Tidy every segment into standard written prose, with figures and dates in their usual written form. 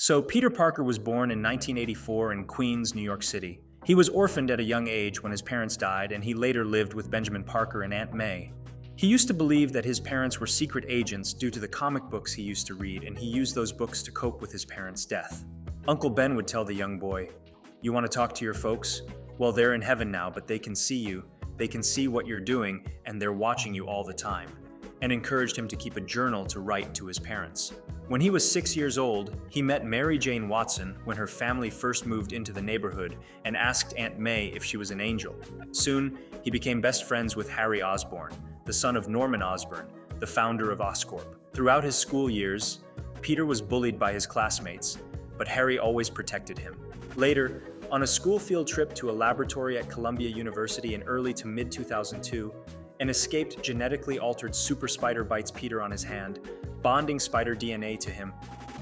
So, Peter Parker was born in 1984 in Queens, New York City. He was orphaned at a young age when his parents died, and he later lived with Benjamin Parker and Aunt May. He used to believe that his parents were secret agents due to the comic books he used to read, and he used those books to cope with his parents' death. Uncle Ben would tell the young boy, "You want to talk to your folks? Well, they're in heaven now, but they can see you. They can see what you're doing, and they're watching you all the time," and encouraged him to keep a journal to write to his parents. When he was 6 years old, he met Mary Jane Watson when her family first moved into the neighborhood and asked Aunt May if she was an angel. Soon, he became best friends with Harry Osborn, the son of Norman Osborn, the founder of Oscorp. Throughout his school years, Peter was bullied by his classmates, but Harry always protected him. Later, on a school field trip to a laboratory at Columbia University in early to mid-2002, an escaped genetically altered super spider bites Peter on his hand, bonding spider DNA to him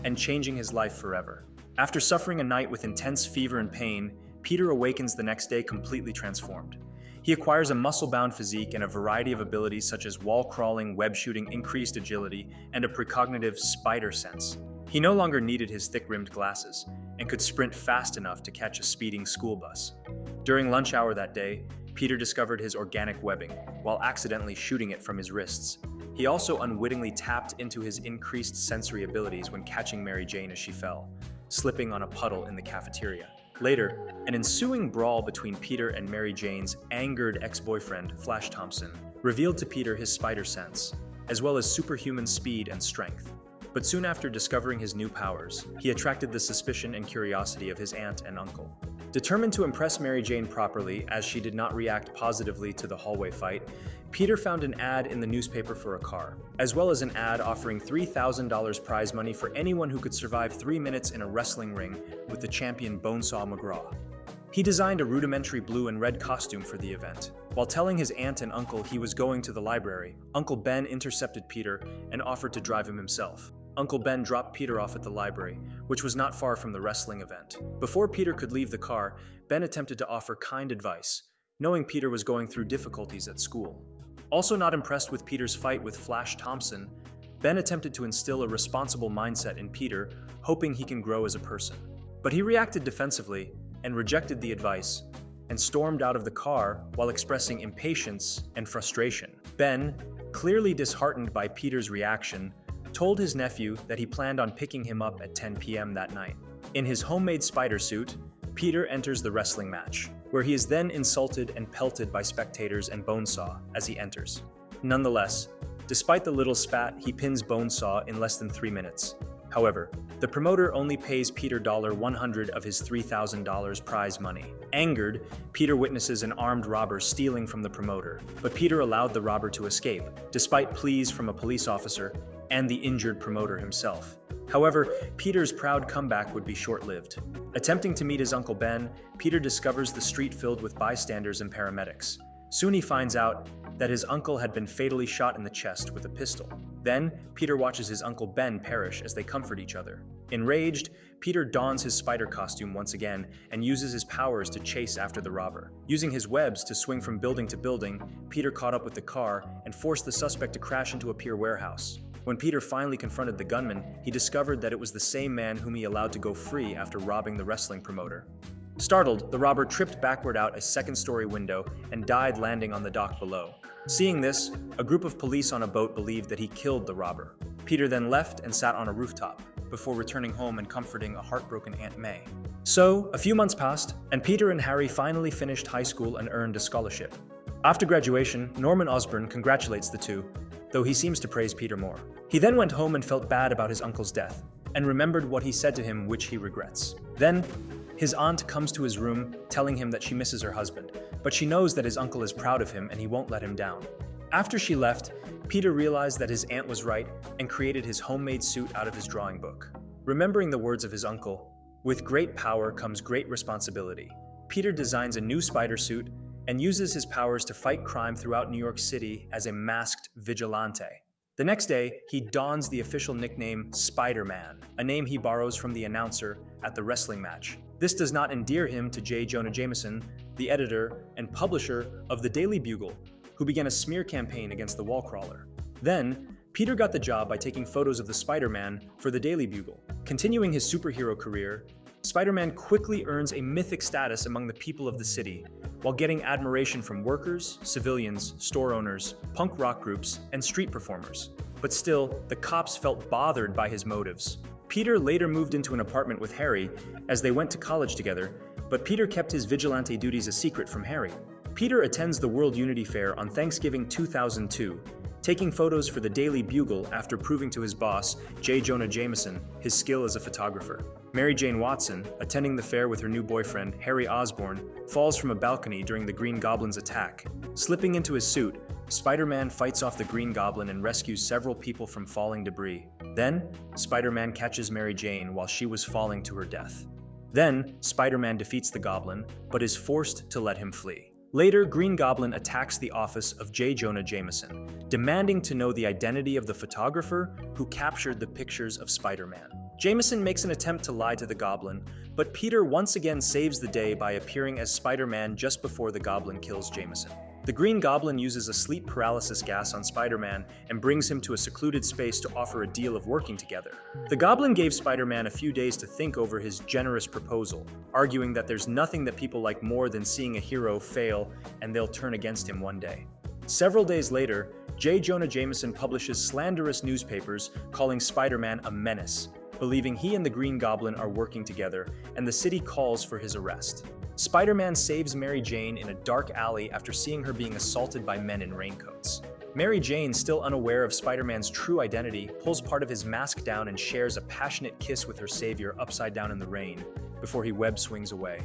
and changing his life forever. After suffering a night with intense fever and pain, Peter awakens the next day completely transformed. He acquires a muscle-bound physique and a variety of abilities such as wall crawling, web shooting, increased agility, and a precognitive spider sense. He no longer needed his thick-rimmed glasses and could sprint fast enough to catch a speeding school bus. During lunch hour that day, Peter discovered his organic webbing while accidentally shooting it from his wrists. He also unwittingly tapped into his increased sensory abilities when catching Mary Jane as she fell, slipping on a puddle in the cafeteria. Later, an ensuing brawl between Peter and Mary Jane's angered ex-boyfriend, Flash Thompson, revealed to Peter his spider sense, as well as superhuman speed and strength. But soon after discovering his new powers, he attracted the suspicion and curiosity of his aunt and uncle. Determined to impress Mary Jane properly, as she did not react positively to the hallway fight, Peter found an ad in the newspaper for a car, as well as an ad offering $3,000 prize money for anyone who could survive 3 minutes in a wrestling ring with the champion Bonesaw McGraw. He designed a rudimentary blue and red costume for the event. While telling his aunt and uncle he was going to the library, Uncle Ben intercepted Peter and offered to drive him himself. Uncle Ben dropped Peter off at the library, which was not far from the wrestling event. Before Peter could leave the car, Ben attempted to offer kind advice, knowing Peter was going through difficulties at school. Also not impressed with Peter's fight with Flash Thompson, Ben attempted to instill a responsible mindset in Peter, hoping he can grow as a person. But he reacted defensively and rejected the advice and stormed out of the car while expressing impatience and frustration. Ben, clearly disheartened by Peter's reaction, told his nephew that he planned on picking him up at 10 p.m. that night. In his homemade spider suit, Peter enters the wrestling match, where he is then insulted and pelted by spectators and Bonesaw as he enters. Nonetheless, despite the little spat, he pins Bonesaw in less than 3 minutes. However, the promoter only pays Peter $100 of his $3,000 prize money. Angered, Peter witnesses an armed robber stealing from the promoter, but Peter allowed the robber to escape, despite pleas from a police officer and the injured promoter himself. However, Peter's proud comeback would be short-lived. Attempting to meet his Uncle Ben, Peter discovers the street filled with bystanders and paramedics. Soon he finds out that his uncle had been fatally shot in the chest with a pistol. Then, Peter watches his Uncle Ben perish as they comfort each other. Enraged, Peter dons his spider costume once again and uses his powers to chase after the robber. Using his webs to swing from building to building, Peter caught up with the car and forced the suspect to crash into a pier warehouse. When Peter finally confronted the gunman, he discovered that it was the same man whom he allowed to go free after robbing the wrestling promoter. Startled, the robber tripped backward out a second-story window and died landing on the dock below. Seeing this, a group of police on a boat believed that he killed the robber. Peter then left and sat on a rooftop, before returning home and comforting a heartbroken Aunt May. So, a few months passed, and Peter and Harry finally finished high school and earned a scholarship. After graduation, Norman Osborn congratulates the two, though he seems to praise Peter more. He then went home and felt bad about his uncle's death, and remembered what he said to him, which he regrets. Then, his aunt comes to his room, telling him that she misses her husband, but she knows that his uncle is proud of him and he won't let him down. After she left, Peter realized that his aunt was right and created his homemade suit out of his drawing book. Remembering the words of his uncle, "With great power comes great responsibility," Peter designs a new spider suit and uses his powers to fight crime throughout New York City as a masked vigilante. The next day, he dons the official nickname Spider-Man, a name he borrows from the announcer at the wrestling match. This does not endear him to J. Jonah Jameson, the editor and publisher of the Daily Bugle, who began a smear campaign against the wall crawler. Then, Peter got the job by taking photos of the Spider-Man for the Daily Bugle. Continuing his superhero career, Spider-Man quickly earns a mythic status among the people of the city, while getting admiration from workers, civilians, store owners, punk rock groups, and street performers. But still, the cops felt bothered by his motives. Peter later moved into an apartment with Harry as they went to college together, but Peter kept his vigilante duties a secret from Harry. Peter attends the World Unity Fair on Thanksgiving 2002, taking photos for the Daily Bugle after proving to his boss, J. Jonah Jameson, his skill as a photographer. Mary Jane Watson, attending the fair with her new boyfriend, Harry Osborn, falls from a balcony during the Green Goblin's attack. Slipping into his suit, Spider-Man fights off the Green Goblin and rescues several people from falling debris. Then, Spider-Man catches Mary Jane while she was falling to her death. Then, Spider-Man defeats the Goblin, but is forced to let him flee. Later, Green Goblin attacks the office of J. Jonah Jameson, demanding to know the identity of the photographer who captured the pictures of Spider-Man. Jameson makes an attempt to lie to the Goblin, but Peter once again saves the day by appearing as Spider-Man just before the Goblin kills Jameson. The Green Goblin uses a sleep paralysis gas on Spider-Man and brings him to a secluded space to offer a deal of working together. The Goblin gave Spider-Man a few days to think over his generous proposal, arguing that there's nothing that people like more than seeing a hero fail and they'll turn against him one day. Several days later, J. Jonah Jameson publishes slanderous newspapers calling Spider-Man a menace, believing he and the Green Goblin are working together, and the city calls for his arrest. Spider-Man saves Mary Jane in a dark alley after seeing her being assaulted by men in raincoats. Mary Jane, still unaware of Spider-Man's true identity, pulls part of his mask down and shares a passionate kiss with her savior upside down in the rain, before he web swings away.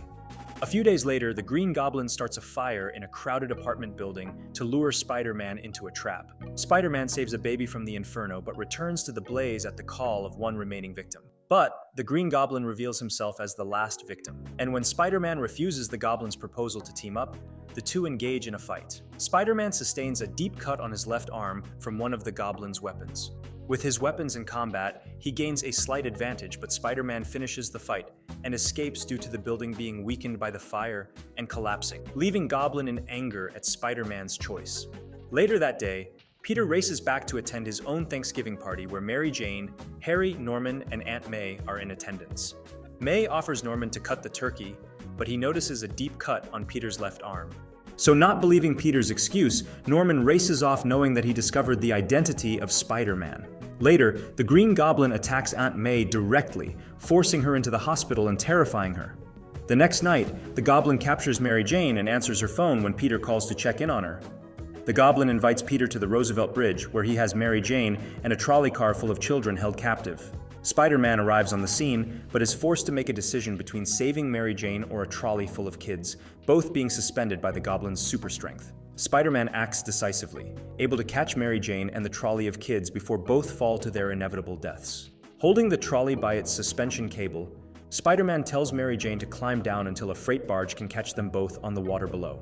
A few days later, the Green Goblin starts a fire in a crowded apartment building to lure Spider-Man into a trap. Spider-Man saves a baby from the inferno, but returns to the blaze at the call of one remaining victim. But the Green Goblin reveals himself as the last victim, and when Spider-Man refuses the Goblin's proposal to team up, the two engage in a fight. Spider-Man sustains a deep cut on his left arm from one of the Goblin's weapons. With his weapons in combat, he gains a slight advantage, but Spider-Man finishes the fight and escapes due to the building being weakened by the fire and collapsing, leaving Goblin in anger at Spider-Man's choice. Later that day, Peter races back to attend his own Thanksgiving party where Mary Jane, Harry, Norman, and Aunt May are in attendance. May offers Norman to cut the turkey, but he notices a deep cut on Peter's left arm. So not believing Peter's excuse, Norman races off knowing that he discovered the identity of Spider-Man. Later, the Green Goblin attacks Aunt May directly, forcing her into the hospital and terrifying her. The next night, the Goblin captures Mary Jane and answers her phone when Peter calls to check in on her. The Goblin invites Peter to the Roosevelt Bridge, where he has Mary Jane and a trolley car full of children held captive. Spider-Man arrives on the scene, but is forced to make a decision between saving Mary Jane or a trolley full of kids, both being suspended by the Goblin's super strength. Spider-Man acts decisively, able to catch Mary Jane and the trolley of kids before both fall to their inevitable deaths. Holding the trolley by its suspension cable, Spider-Man tells Mary Jane to climb down until a freight barge can catch them both on the water below.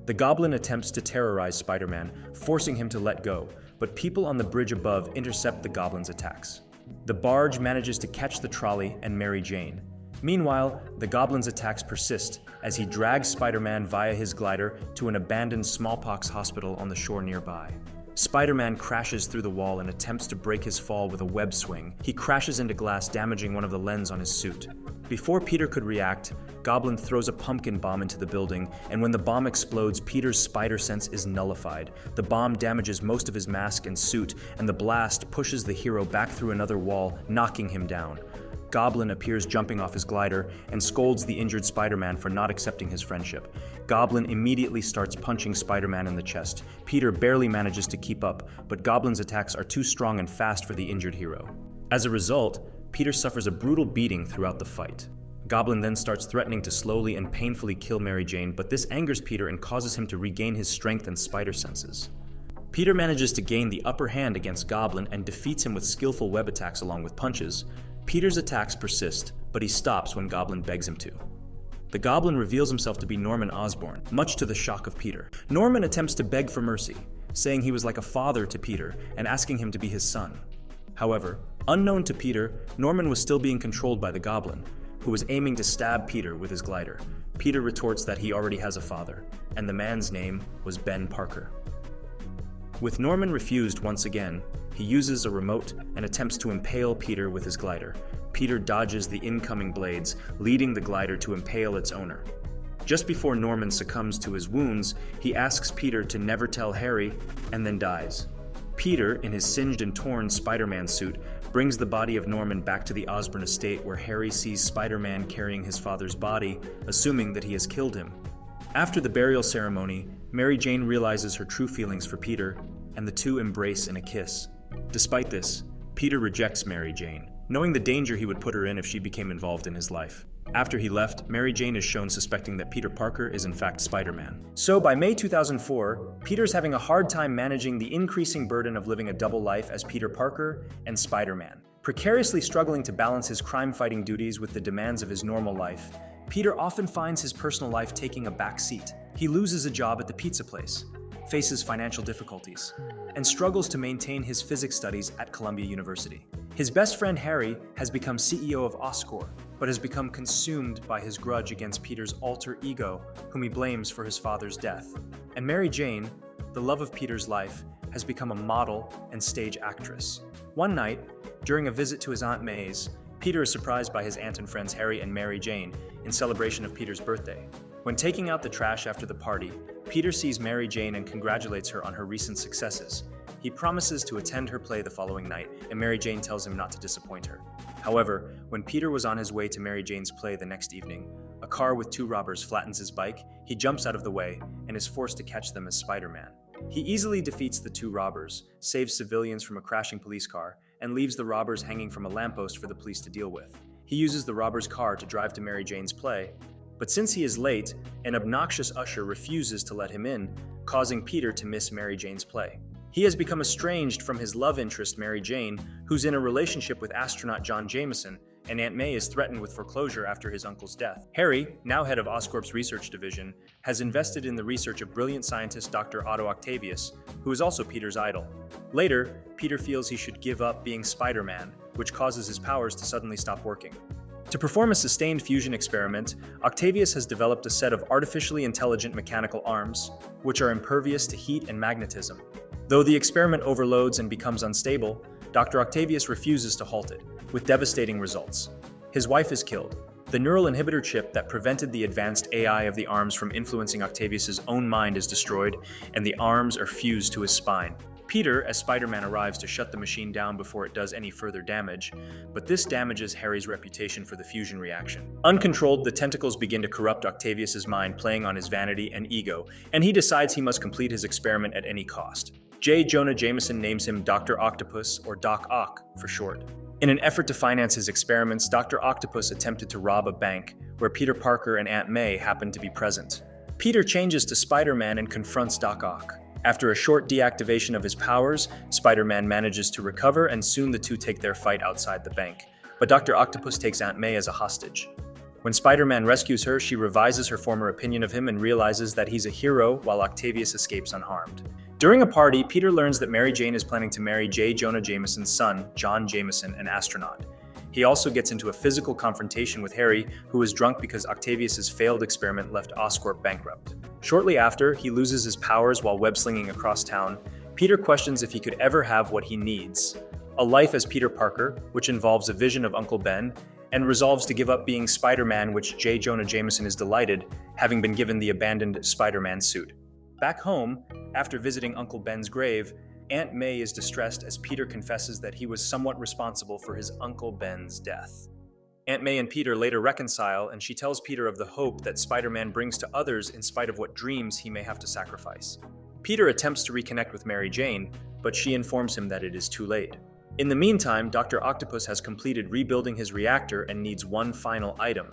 The Goblin attempts to terrorize Spider-Man, forcing him to let go, but people on the bridge above intercept the Goblin's attacks. The barge manages to catch the trolley and Mary Jane. Meanwhile, the Goblin's attacks persist as he drags Spider-Man via his glider to an abandoned smallpox hospital on the shore nearby. Spider-Man crashes through the wall and attempts to break his fall with a web swing. He crashes into glass, damaging one of the lenses on his suit. Before Peter could react, Goblin throws a pumpkin bomb into the building, and when the bomb explodes, Peter's spider sense is nullified. The bomb damages most of his mask and suit, and the blast pushes the hero back through another wall, knocking him down. Goblin appears jumping off his glider and scolds the injured Spider-Man for not accepting his friendship. Goblin immediately starts punching Spider-Man in the chest. Peter barely manages to keep up, but Goblin's attacks are too strong and fast for the injured hero. As a result, Peter suffers a brutal beating throughout the fight. Goblin then starts threatening to slowly and painfully kill Mary Jane, but this angers Peter and causes him to regain his strength and spider senses. Peter manages to gain the upper hand against Goblin and defeats him with skillful web attacks along with punches. Peter's attacks persist, but he stops when Goblin begs him to. The Goblin reveals himself to be Norman Osborn, much to the shock of Peter. Norman attempts to beg for mercy, saying he was like a father to Peter and asking him to be his son. However, unknown to Peter, Norman was still being controlled by the Goblin, who was aiming to stab Peter with his glider. Peter retorts that he already has a father, and the man's name was Ben Parker. With Norman refused once again, he uses a remote and attempts to impale Peter with his glider. Peter dodges the incoming blades, leading the glider to impale its owner. Just before Norman succumbs to his wounds, he asks Peter to never tell Harry, and then dies. Peter, in his singed and torn Spider-Man suit, brings the body of Norman back to the Osborn estate where Harry sees Spider-Man carrying his father's body, assuming that he has killed him. After the burial ceremony, Mary Jane realizes her true feelings for Peter, and the two embrace in a kiss. Despite this, Peter rejects Mary Jane, knowing the danger he would put her in if she became involved in his life. After he left, Mary Jane is shown suspecting that Peter Parker is in fact Spider-Man. So by May 2004, Peter's having a hard time managing the increasing burden of living a double life as Peter Parker and Spider-Man. Precariously struggling to balance his crime-fighting duties with the demands of his normal life, Peter often finds his personal life taking a back seat. He loses a job at the pizza place, faces financial difficulties, and struggles to maintain his physics studies at Columbia University. His best friend Harry has become CEO of Oscorp, but has become consumed by his grudge against Peter's alter ego, whom he blames for his father's death. And Mary Jane, the love of Peter's life, has become a model and stage actress. One night, during a visit to his Aunt May's, Peter is surprised by his aunt and friends Harry and Mary Jane in celebration of Peter's birthday. When taking out the trash after the party, Peter sees Mary Jane and congratulates her on her recent successes. He promises to attend her play the following night, and Mary Jane tells him not to disappoint her. However, when Peter was on his way to Mary Jane's play the next evening, a car with two robbers flattens his bike, he jumps out of the way, and is forced to catch them as Spider-Man. He easily defeats the two robbers, saves civilians from a crashing police car, and leaves the robbers hanging from a lamppost for the police to deal with. He uses the robbers' car to drive to Mary Jane's play, but since he is late, an obnoxious usher refuses to let him in, causing Peter to miss Mary Jane's play. He has become estranged from his love interest, Mary Jane, who's in a relationship with astronaut John Jameson, and Aunt May is threatened with foreclosure after his uncle's death. Harry, now head of Oscorp's research division, has invested in the research of brilliant scientist Dr. Otto Octavius, who is also Peter's idol. Later, Peter feels he should give up being Spider-Man, which causes his powers to suddenly stop working. To perform a sustained fusion experiment, Octavius has developed a set of artificially intelligent mechanical arms, which are impervious to heat and magnetism. Though the experiment overloads and becomes unstable, Dr. Octavius refuses to halt it, with devastating results. His wife is killed. The neural inhibitor chip that prevented the advanced AI of the arms from influencing Octavius's own mind is destroyed, and the arms are fused to his spine. Peter, as Spider-Man, arrives to shut the machine down before it does any further damage, but this damages Harry's reputation for the fusion reaction. Uncontrolled, the tentacles begin to corrupt Octavius's mind, playing on his vanity and ego, and he decides he must complete his experiment at any cost. J. Jonah Jameson names him Dr. Octopus, or Doc Ock for short. In an effort to finance his experiments, Dr. Octopus attempted to rob a bank, where Peter Parker and Aunt May happened to be present. Peter changes to Spider-Man and confronts Doc Ock. After a short deactivation of his powers, Spider-Man manages to recover, and soon the two take their fight outside the bank. But Dr. Octopus takes Aunt May as a hostage. When Spider-Man rescues her, she revises her former opinion of him and realizes that he's a hero while Octavius escapes unharmed. During a party, Peter learns that Mary Jane is planning to marry J. Jonah Jameson's son, John Jameson, an astronaut. He also gets into a physical confrontation with Harry, who is drunk because Octavius's failed experiment left Oscorp bankrupt. Shortly after, he loses his powers while web-slinging across town. Peter questions if he could ever have what he needs: a life as Peter Parker, which involves a vision of Uncle Ben, and resolves to give up being Spider-Man, which J. Jonah Jameson is delighted, having been given the abandoned Spider-Man suit. Back home, after visiting Uncle Ben's grave, Aunt May is distressed as Peter confesses that he was somewhat responsible for his Uncle Ben's death. Aunt May and Peter later reconcile, and she tells Peter of the hope that Spider-Man brings to others in spite of what dreams he may have to sacrifice. Peter attempts to reconnect with Mary Jane, but she informs him that it is too late. In the meantime, Dr. Octopus has completed rebuilding his reactor and needs one final item: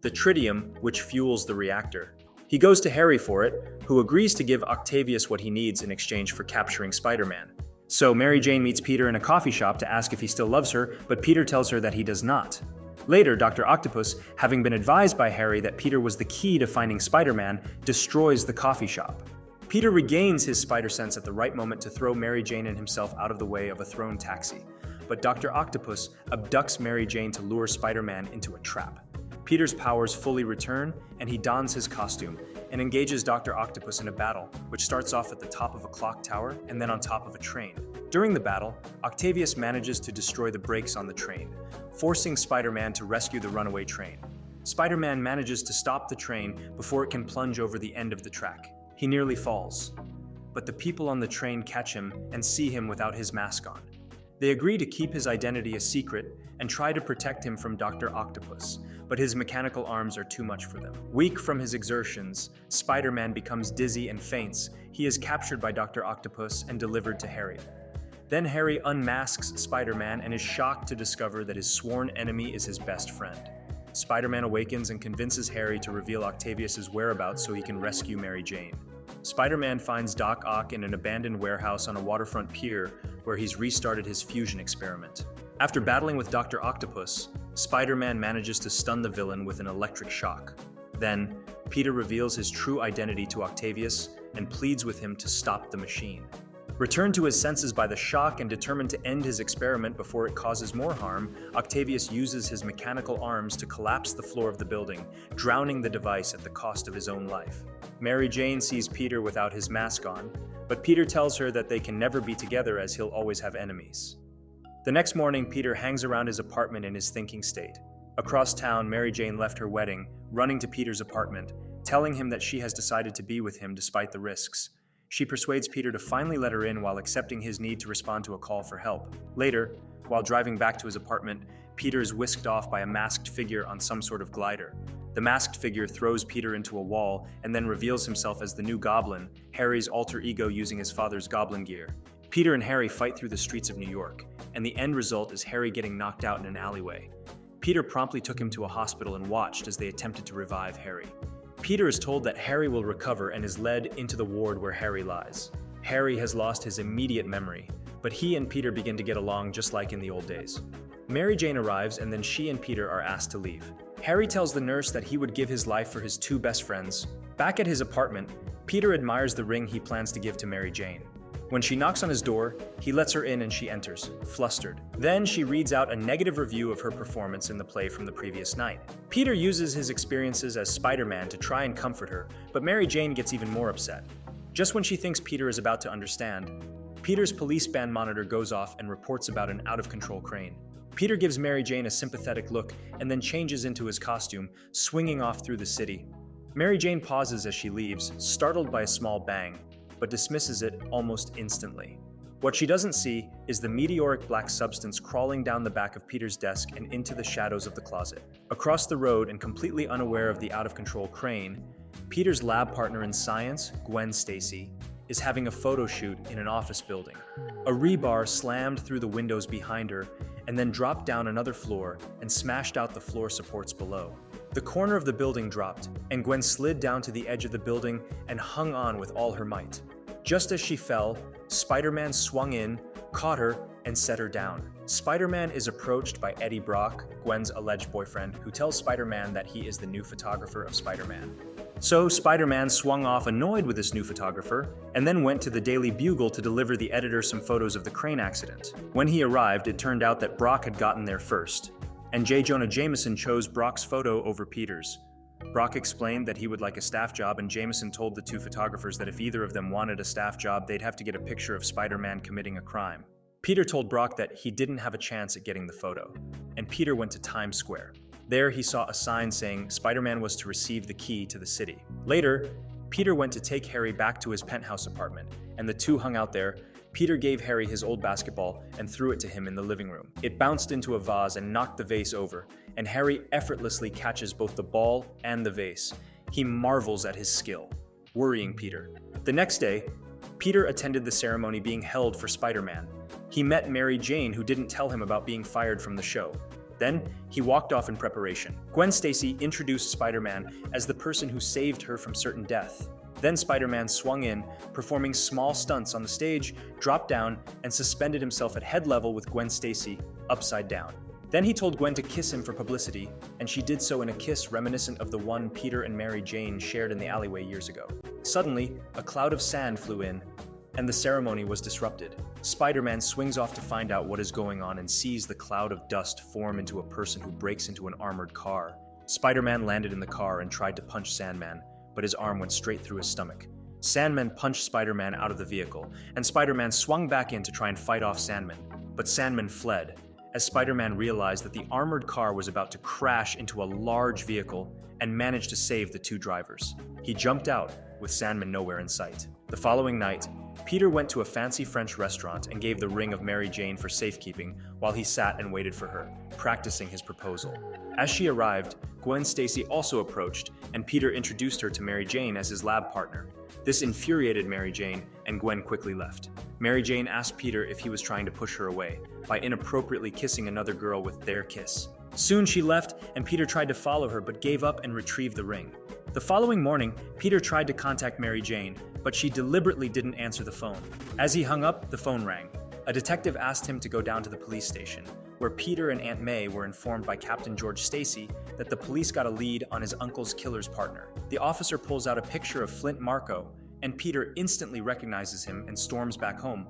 the tritium, which fuels the reactor. He goes to Harry for it, who agrees to give Octavius what he needs in exchange for capturing Spider-Man. So Mary Jane meets Peter in a coffee shop to ask if he still loves her, but Peter tells her that he does not. Later, Dr. Octopus, having been advised by Harry that Peter was the key to finding Spider-Man, destroys the coffee shop. Peter regains his spider sense at the right moment to throw Mary Jane and himself out of the way of a thrown taxi, but Dr. Octopus abducts Mary Jane to lure Spider-Man into a trap. Peter's powers fully return, and he dons his costume and engages Dr. Octopus in a battle, which starts off at the top of a clock tower and then on top of a train. During the battle, Octavius manages to destroy the brakes on the train, forcing Spider-Man to rescue the runaway train. Spider-Man manages to stop the train before it can plunge over the end of the track. He nearly falls, but the people on the train catch him and see him without his mask on. They agree to keep his identity a secret and try to protect him from Dr. Octopus, but his mechanical arms are too much for them. Weak from his exertions, Spider-Man becomes dizzy and faints. He is captured by Dr. Octopus and delivered to Harry. Then Harry unmasks Spider-Man and is shocked to discover that his sworn enemy is his best friend. Spider-Man awakens and convinces Harry to reveal Octavius' whereabouts so he can rescue Mary Jane. Spider-Man finds Doc Ock in an abandoned warehouse on a waterfront pier where he's restarted his fusion experiment. After battling with Dr. Octopus, Spider-Man manages to stun the villain with an electric shock. Then, Peter reveals his true identity to Octavius and pleads with him to stop the machine. Returned to his senses by the shock and determined to end his experiment before it causes more harm, Octavius uses his mechanical arms to collapse the floor of the building, drowning the device at the cost of his own life. Mary Jane sees Peter without his mask on, but Peter tells her that they can never be together as he'll always have enemies. The next morning, Peter hangs around his apartment in his thinking state. Across town, Mary Jane left her wedding, running to Peter's apartment, telling him that she has decided to be with him despite the risks. She persuades Peter to finally let her in while accepting his need to respond to a call for help. Later, while driving back to his apartment, Peter is whisked off by a masked figure on some sort of glider. The masked figure throws Peter into a wall and then reveals himself as the new Goblin, Harry's alter ego using his father's goblin gear. Peter and Harry fight through the streets of New York, and the end result is Harry getting knocked out in an alleyway. Peter promptly took him to a hospital and watched as they attempted to revive Harry. Peter is told that Harry will recover and is led into the ward where Harry lies. Harry has lost his immediate memory, but he and Peter begin to get along just like in the old days. Mary Jane arrives and then she and Peter are asked to leave. Harry tells the nurse that he would give his life for his two best friends. Back at his apartment, Peter admires the ring he plans to give to Mary Jane. When she knocks on his door, he lets her in and she enters, flustered. Then she reads out a negative review of her performance in the play from the previous night. Peter uses his experiences as Spider-Man to try and comfort her, but Mary Jane gets even more upset. Just when she thinks Peter is about to understand, Peter's police band monitor goes off and reports about an out-of-control crane. Peter gives Mary Jane a sympathetic look and then changes into his costume, swinging off through the city. Mary Jane pauses as she leaves, startled by a small bang, but dismisses it almost instantly. What she doesn't see is the meteoric black substance crawling down the back of Peter's desk and into the shadows of the closet. Across the road and completely unaware of the out-of-control crane, Peter's lab partner in science, Gwen Stacy, is having a photo shoot in an office building. A rebar slammed through the windows behind her and then dropped down another floor and smashed out the floor supports below. The corner of the building dropped, and Gwen slid down to the edge of the building and hung on with all her might. Just as she fell, Spider-Man swung in, caught her, and set her down. Spider-Man is approached by Eddie Brock, Gwen's alleged boyfriend, who tells Spider-Man that he is the new photographer of Spider-Man. So Spider-Man swung off annoyed with this new photographer, and then went to the Daily Bugle to deliver the editor some photos of the crane accident. When he arrived, it turned out that Brock had gotten there first, and J. Jonah Jameson chose Brock's photo over Peter's. Brock explained that he would like a staff job, and Jameson told the two photographers that if either of them wanted a staff job, they'd have to get a picture of Spider-Man committing a crime. Peter told Brock that he didn't have a chance at getting the photo, and Peter went to Times Square. There he saw a sign saying Spider-Man was to receive the key to the city. Later, Peter went to take Harry back to his penthouse apartment, and the two hung out there. Peter gave Harry his old basketball and threw it to him in the living room. It bounced into a vase and knocked the vase over, and Harry effortlessly catches both the ball and the vase. He marvels at his skill, worrying Peter. The next day, Peter attended the ceremony being held for Spider-Man. He met Mary Jane, who didn't tell him about being fired from the show. Then, he walked off in preparation. Gwen Stacy introduced Spider-Man as the person who saved her from certain death. Then Spider-Man swung in, performing small stunts on the stage, dropped down, and suspended himself at head level with Gwen Stacy, upside down. Then he told Gwen to kiss him for publicity, and she did so in a kiss reminiscent of the one Peter and Mary Jane shared in the alleyway years ago. Suddenly, a cloud of sand flew in, and the ceremony was disrupted. Spider-Man swings off to find out what is going on and sees the cloud of dust form into a person who breaks into an armored car. Spider-Man landed in the car and tried to punch Sandman, but his arm went straight through his stomach. Sandman punched Spider-Man out of the vehicle, and Spider-Man swung back in to try and fight off Sandman. But Sandman fled, as Spider-Man realized that the armored car was about to crash into a large vehicle and managed to save the two drivers. He jumped out, with Sandman nowhere in sight. The following night, Peter went to a fancy French restaurant and gave the ring of Mary Jane for safekeeping while he sat and waited for her, practicing his proposal. As she arrived, Gwen Stacy also approached, and Peter introduced her to Mary Jane as his lab partner. This infuriated Mary Jane, and Gwen quickly left. Mary Jane asked Peter if he was trying to push her away by inappropriately kissing another girl with their kiss. Soon she left, and Peter tried to follow her but gave up and retrieved the ring. The following morning, Peter tried to contact Mary Jane, but she deliberately didn't answer the phone. As he hung up, the phone rang. A detective asked him to go down to the police station, where Peter and Aunt May were informed by Captain George Stacy that the police got a lead on his uncle's killer's partner. The officer pulls out a picture of Flint Marko, and Peter instantly recognizes him and storms back home,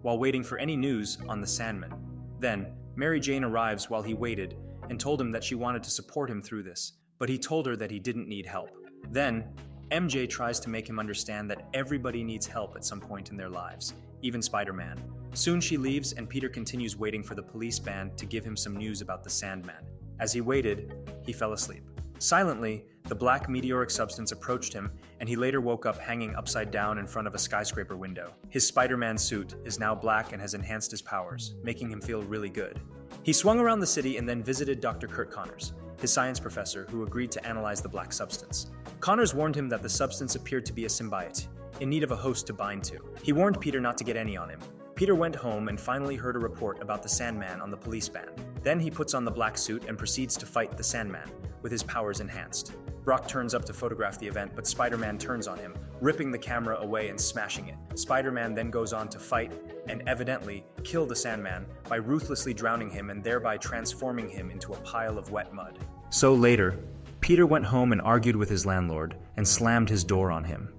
while waiting for any news on the Sandman. Then, Mary Jane arrives while he waited and told him that she wanted to support him through this, but he told her that he didn't need help. Then, MJ tries to make him understand that everybody needs help at some point in their lives, even Spider-Man. Soon she leaves, and Peter continues waiting for the police band to give him some news about the Sandman. As he waited, he fell asleep. Silently, the black meteoric substance approached him, and he later woke up hanging upside down in front of a skyscraper window. His Spider-Man suit is now black and has enhanced his powers, making him feel really good. He swung around the city and then visited Dr. Kurt Connors, his science professor, who agreed to analyze the black substance. Connors warned him that the substance appeared to be a symbiote, in need of a host to bind to. He warned Peter not to get any on him. Peter went home and finally heard a report about the Sandman on the police band. Then he puts on the black suit and proceeds to fight the Sandman, with his powers enhanced. Brock turns up to photograph the event, but Spider-Man turns on him, ripping the camera away and smashing it. Spider-Man then goes on to fight and evidently kill the Sandman by ruthlessly drowning him and thereby transforming him into a pile of wet mud. So later, Peter went home and argued with his landlord and slammed his door on him.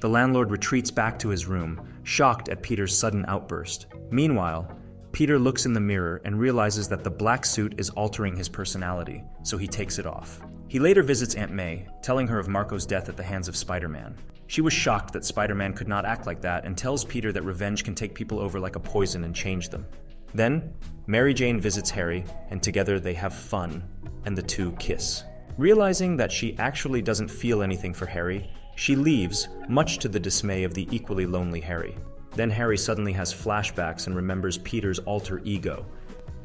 The landlord retreats back to his room, shocked at Peter's sudden outburst. Meanwhile, Peter looks in the mirror and realizes that the black suit is altering his personality, so he takes it off. He later visits Aunt May, telling her of Marco's death at the hands of Spider-Man. She was shocked that Spider-Man could not act like that and tells Peter that revenge can take people over like a poison and change them. Then, Mary Jane visits Harry, and together they have fun, and the two kiss. Realizing that she actually doesn't feel anything for Harry, she leaves, much to the dismay of the equally lonely Harry. Then Harry suddenly has flashbacks and remembers Peter's alter ego.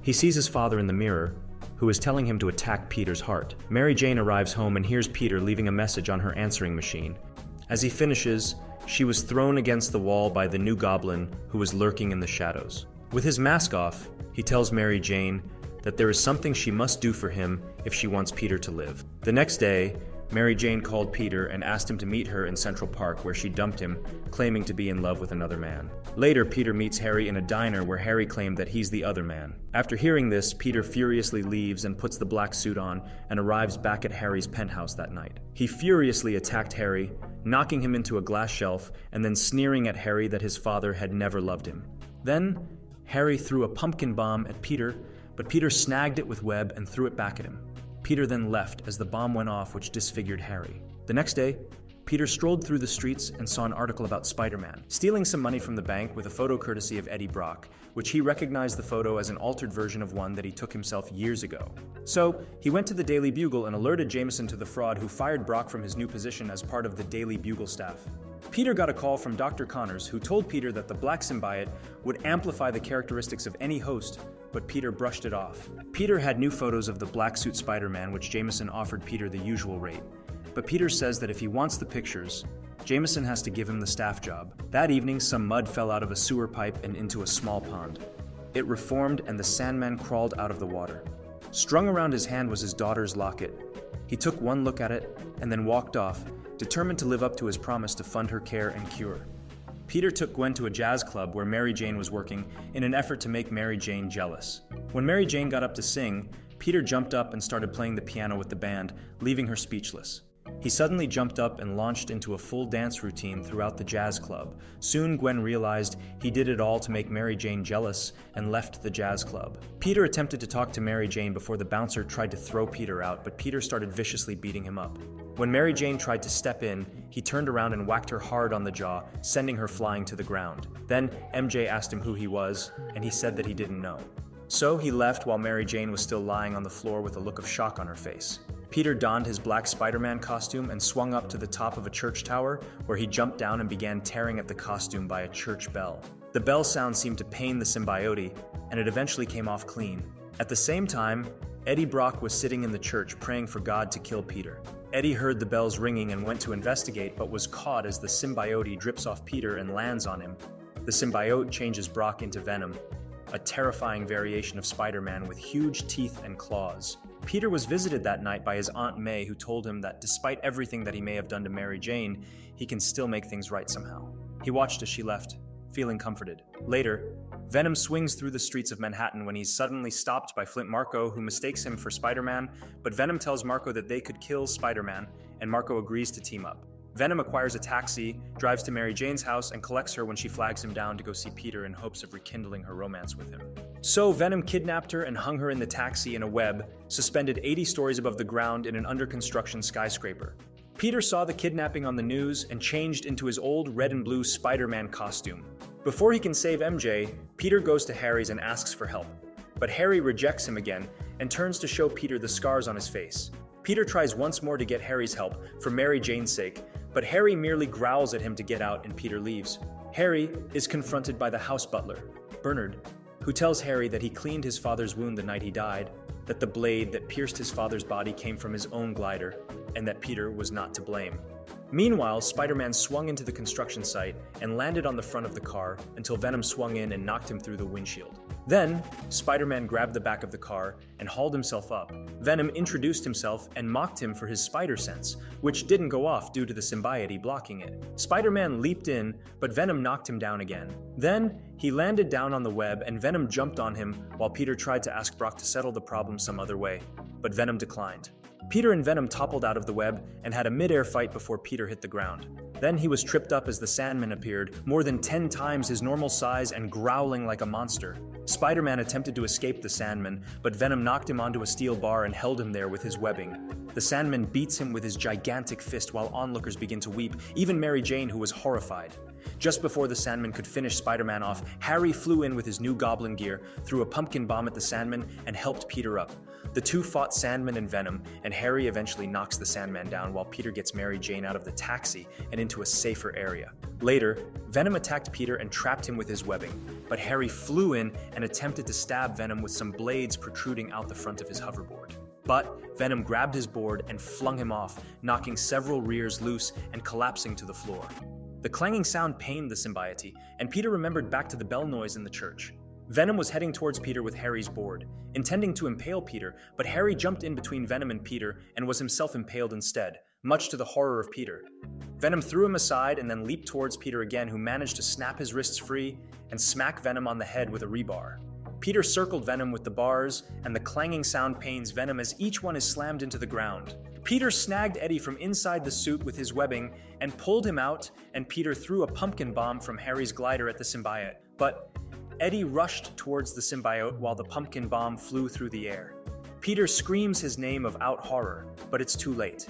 He sees his father in the mirror, who is telling him to attack Peter's heart. Mary Jane arrives home and hears Peter leaving a message on her answering machine. As he finishes, she was thrown against the wall by the new Goblin, who was lurking in the shadows. With his mask off, he tells Mary Jane that there is something she must do for him if she wants Peter to live. The next day, Mary Jane called Peter and asked him to meet her in Central Park, where she dumped him, claiming to be in love with another man. Later, Peter meets Harry in a diner where Harry claimed that he's the other man. After hearing this, Peter furiously leaves and puts the black suit on and arrives back at Harry's penthouse that night. He furiously attacked Harry, knocking him into a glass shelf and then sneering at Harry that his father had never loved him. Then, Harry threw a pumpkin bomb at Peter, but Peter snagged it with web and threw it back at him. Peter then left as the bomb went off, which disfigured Harry. The next day, Peter strolled through the streets and saw an article about Spider-Man stealing some money from the bank with a photo courtesy of Eddie Brock, which he recognized the photo as an altered version of one that he took himself years ago. So, he went to the Daily Bugle and alerted Jameson to the fraud, who fired Brock from his new position as part of the Daily Bugle staff. Peter got a call from Dr. Connors, who told Peter that the black symbiote would amplify the characteristics of any host, but Peter brushed it off. Peter had new photos of the black suit Spider-Man, which Jameson offered Peter the usual rate. But Peter says that if he wants the pictures, Jameson has to give him the staff job. That evening, some mud fell out of a sewer pipe and into a small pond. It reformed and the Sandman crawled out of the water. Strung around his hand was his daughter's locket. He took one look at it and then walked off, determined to live up to his promise to fund her care and cure. Peter took Gwen to a jazz club where Mary Jane was working in an effort to make Mary Jane jealous. When Mary Jane got up to sing, Peter jumped up and started playing the piano with the band, leaving her speechless. He suddenly jumped up and launched into a full dance routine throughout the jazz club. Soon Gwen realized he did it all to make Mary Jane jealous and left the jazz club. Peter attempted to talk to Mary Jane before the bouncer tried to throw Peter out, but Peter started viciously beating him up. When Mary Jane tried to step in, he turned around and whacked her hard on the jaw, sending her flying to the ground. Then MJ asked him who he was, and he said that he didn't know. So he left while Mary Jane was still lying on the floor with a look of shock on her face. Peter donned his black Spider-Man costume and swung up to the top of a church tower, where he jumped down and began tearing at the costume by a church bell. The bell sound seemed to pain the symbiote, and it eventually came off clean. At the same time, Eddie Brock was sitting in the church praying for God to kill Peter. Eddie heard the bells ringing and went to investigate, but was caught as the symbiote drips off Peter and lands on him. The symbiote changes Brock into Venom, a terrifying variation of Spider-Man with huge teeth and claws. Peter was visited that night by his Aunt May, who told him that despite everything that he may have done to Mary Jane, he can still make things right somehow. He watched as she left, feeling comforted. Later, Venom swings through the streets of Manhattan when he's suddenly stopped by Flint Marko, who mistakes him for Spider-Man, but Venom tells Marko that they could kill Spider-Man, and Marko agrees to team up. Venom acquires a taxi, drives to Mary Jane's house, and collects her when she flags him down to go see Peter in hopes of rekindling her romance with him. So Venom kidnapped her and hung her in the taxi in a web, suspended 80 stories above the ground in an under-construction skyscraper. Peter saw the kidnapping on the news and changed into his old red and blue Spider-Man costume. Before he can save MJ, Peter goes to Harry's and asks for help. But Harry rejects him again and turns to show Peter the scars on his face. Peter tries once more to get Harry's help, for Mary Jane's sake, but Harry merely growls at him to get out and Peter leaves. Harry is confronted by the house butler, Bernard, who tells Harry that he cleaned his father's wound the night he died, that the blade that pierced his father's body came from his own glider, and that Peter was not to blame. Meanwhile, Spider-Man swung into the construction site and landed on the front of the car until Venom swung in and knocked him through the windshield. Then, Spider-Man grabbed the back of the car and hauled himself up. Venom introduced himself and mocked him for his spider sense, which didn't go off due to the symbiote blocking it. Spider-Man leaped in, but Venom knocked him down again. Then, he landed down on the web and Venom jumped on him while Peter tried to ask Brock to settle the problem some other way, but Venom declined. Peter and Venom toppled out of the web and had a mid-air fight before Peter hit the ground. Then he was tripped up as the Sandman appeared, more than 10 times his normal size and growling like a monster. Spider-Man attempted to escape the Sandman, but Venom knocked him onto a steel bar and held him there with his webbing. The Sandman beats him with his gigantic fist while onlookers begin to weep, even Mary Jane, who was horrified. Just before the Sandman could finish Spider-Man off, Harry flew in with his new goblin gear, threw a pumpkin bomb at the Sandman, and helped Peter up. The two fought Sandman and Venom, and Harry eventually knocks the Sandman down while Peter gets Mary Jane out of the taxi and into a safer area. Later, Venom attacked Peter and trapped him with his webbing, but Harry flew in and attempted to stab Venom with some blades protruding out the front of his hoverboard. But Venom grabbed his board and flung him off, knocking several rears loose and collapsing to the floor. The clanging sound pained the symbiote, and Peter remembered back to the bell noise in the church. Venom was heading towards Peter with Harry's board, intending to impale Peter, but Harry jumped in between Venom and Peter and was himself impaled instead, much to the horror of Peter. Venom threw him aside and then leaped towards Peter again, who managed to snap his wrists free and smack Venom on the head with a rebar. Peter circled Venom with the bars, and the clanging sound pains Venom as each one is slammed into the ground. Peter snagged Eddie from inside the suit with his webbing and pulled him out, and Peter threw a pumpkin bomb from Harry's glider at the symbiote. But Eddie rushed towards the symbiote while the pumpkin bomb flew through the air. Peter screams his name of out horror, but it's too late,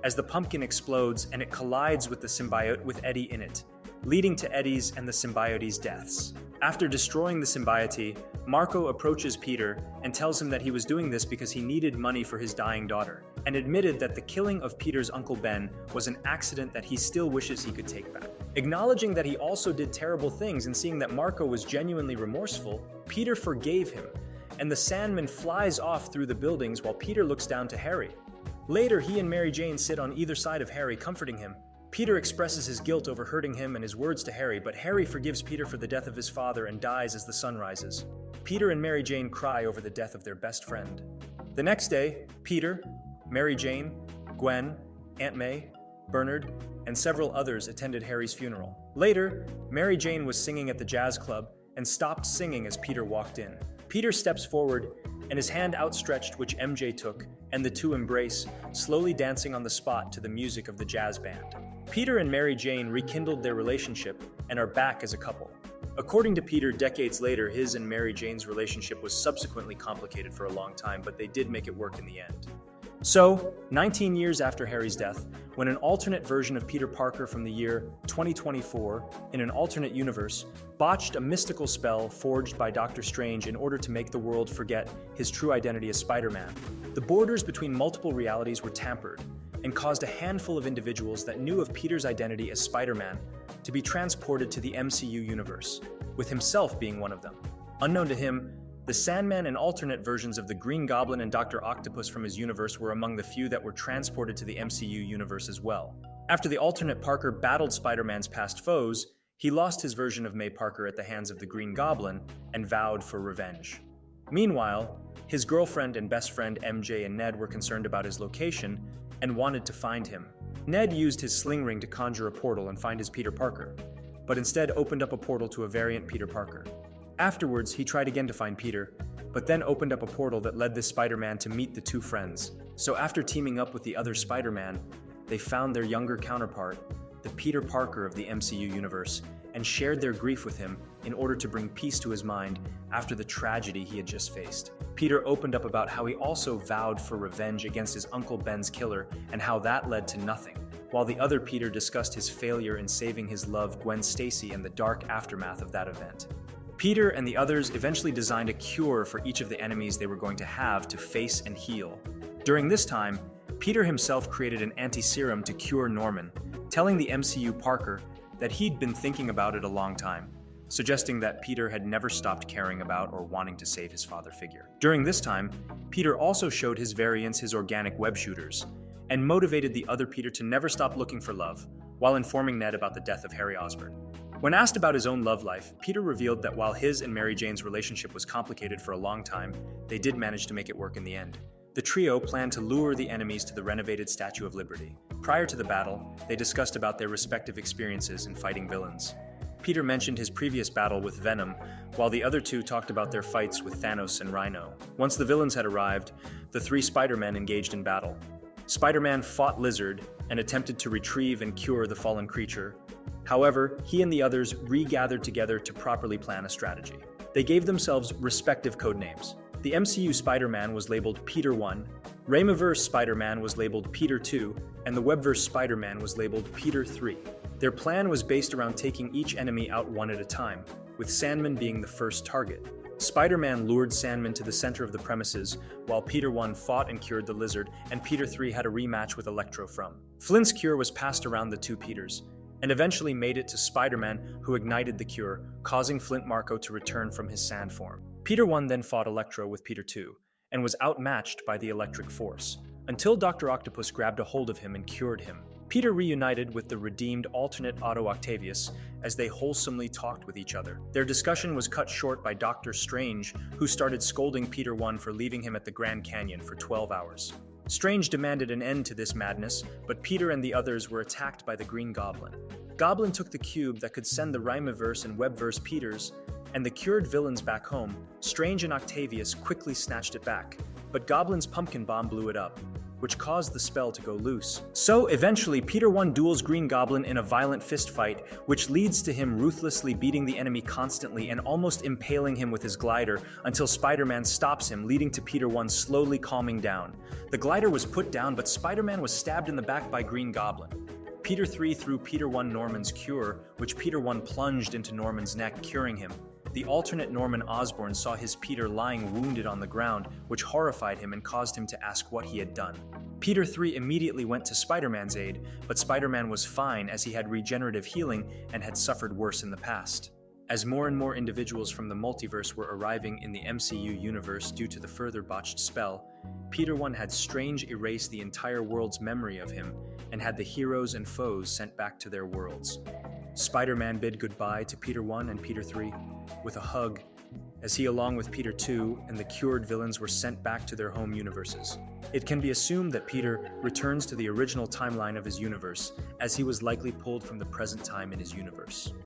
as the pumpkin explodes and it collides with the symbiote with Eddie in it, leading to Eddie's and the symbiote's deaths. After destroying the symbiote, Marko approaches Peter and tells him that he was doing this because he needed money for his dying daughter, and admitted that the killing of Peter's Uncle Ben was an accident that he still wishes he could take back. Acknowledging that he also did terrible things and seeing that Marko was genuinely remorseful, Peter forgave him, and the Sandman flies off through the buildings while Peter looks down to Harry. Later, he and Mary Jane sit on either side of Harry, comforting him. Peter expresses his guilt over hurting him and his words to Harry, but Harry forgives Peter for the death of his father and dies as the sun rises. Peter and Mary Jane cry over the death of their best friend. The next day, Peter, Mary Jane, Gwen, Aunt May, Bernard, and several others attended Harry's funeral. Later, Mary Jane was singing at the jazz club and stopped singing as Peter walked in. Peter steps forward and his hand outstretched, which MJ took, and the two embrace, slowly dancing on the spot to the music of the jazz band. Peter and Mary Jane rekindled their relationship and are back as a couple. According to Peter, decades later, his and Mary Jane's relationship was subsequently complicated for a long time, but they did make it work in the end. So, 19 years after Harry's death, when an alternate version of Peter Parker from the year 2024, in an alternate universe, botched a mystical spell forged by Doctor Strange in order to make the world forget his true identity as Spider-Man, the borders between multiple realities were tampered and caused a handful of individuals that knew of Peter's identity as Spider-Man to be transported to the MCU universe, with himself being one of them. Unknown to him, the Sandman and alternate versions of the Green Goblin and Dr. Octopus from his universe were among the few that were transported to the MCU universe as well. After the alternate Parker battled Spider-Man's past foes, he lost his version of May Parker at the hands of the Green Goblin and vowed for revenge. Meanwhile, his girlfriend and best friend MJ and Ned were concerned about his location and wanted to find him. Ned used his sling ring to conjure a portal and find his Peter Parker, but instead opened up a portal to a variant Peter Parker. Afterwards, he tried again to find Peter, but then opened up a portal that led this Spider-Man to meet the two friends. So after teaming up with the other Spider-Man, they found their younger counterpart, the Peter Parker of the MCU universe, and shared their grief with him in order to bring peace to his mind after the tragedy he had just faced. Peter opened up about how he also vowed for revenge against his Uncle Ben's killer and how that led to nothing, while the other Peter discussed his failure in saving his love Gwen Stacy and the dark aftermath of that event. Peter and the others eventually designed a cure for each of the enemies they were going to have to face and heal. During this time, Peter himself created an anti-serum to cure Norman, telling the MCU Parker that he'd been thinking about it a long time, suggesting that Peter had never stopped caring about or wanting to save his father figure. During this time, Peter also showed his variants his organic web shooters, and motivated the other Peter to never stop looking for love, while informing Ned about the death of Harry Osborn. When asked about his own love life, Peter revealed that while his and Mary Jane's relationship was complicated for a long time, they did manage to make it work in the end. The trio planned to lure the enemies to the renovated Statue of Liberty. Prior to the battle, they discussed about their respective experiences in fighting villains. Peter mentioned his previous battle with Venom, while the other two talked about their fights with Thanos and Rhino. Once the villains had arrived, the three Spider-Men engaged in battle. Spider-Man fought Lizard and attempted to retrieve and cure the fallen creature. However, he and the others regathered together to properly plan a strategy. They gave themselves respective codenames. The MCU Spider-Man was labeled Peter 1, Raimiverse Spider-Man was labeled Peter 2, and the Webverse Spider-Man was labeled Peter 3. Their plan was based around taking each enemy out one at a time, with Sandman being the first target. Spider-Man lured Sandman to the center of the premises, while Peter 1 fought and cured the Lizard, and Peter 3 had a rematch with Electro from. Flint's cure was passed around the two Peters, and eventually made it to Spider-Man, who ignited the cure, causing Flint Marko to return from his sand form. Peter 1 then fought Electro with Peter 2, and was outmatched by the electric force, until Dr. Octopus grabbed a hold of him and cured him. Peter reunited with the redeemed alternate Otto Octavius as they wholesomely talked with each other. Their discussion was cut short by Doctor Strange, who started scolding Peter 1 for leaving him at the Grand Canyon for 12 hours. Strange demanded an end to this madness, but Peter and the others were attacked by the Green Goblin. Goblin took the cube that could send the Raimiverse and Webverse Peters and the cured villains back home. Strange and Octavius quickly snatched it back, but Goblin's pumpkin bomb blew it up, which caused the spell to go loose. So eventually, Peter 1 duels Green Goblin in a violent fistfight, which leads to him ruthlessly beating the enemy constantly and almost impaling him with his glider until Spider-Man stops him, leading to Peter 1 slowly calming down. The glider was put down, but Spider-Man was stabbed in the back by Green Goblin. Peter 3 threw Peter 1 Norman's cure, which Peter 1 plunged into Norman's neck, curing him. The alternate Norman Osborn saw his Peter lying wounded on the ground, which horrified him and caused him to ask what he had done. Peter 3 immediately went to Spider-Man's aid, but Spider-Man was fine as he had regenerative healing and had suffered worse in the past. As more and more individuals from the multiverse were arriving in the MCU universe due to the further botched spell, Peter 1 had Strange erase the entire world's memory of him and had the heroes and foes sent back to their worlds. Spider-Man bid goodbye to Peter 1 and Peter 3 with a hug, as he along with Peter 2 and the cured villains were sent back to their home universes. It can be assumed that Peter returns to the original timeline of his universe, as he was likely pulled from the present time in his universe.